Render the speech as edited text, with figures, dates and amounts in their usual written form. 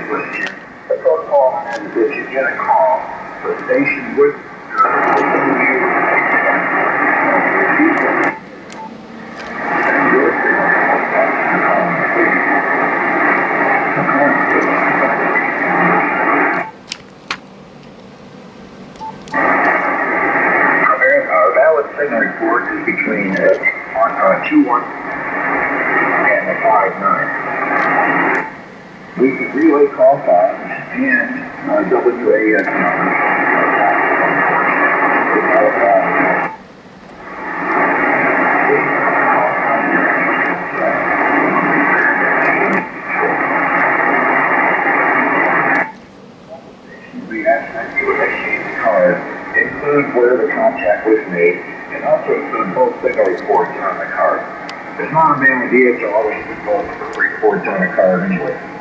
The protocol is that you get a call for the station with our valid signal report is between 21 and 59. We can relay call times and WAS numbers. We ask them to initiate the card, include where the contact was made, and also include both signal reports on the card. It's not a bad idea to always put both reports on a card anyway.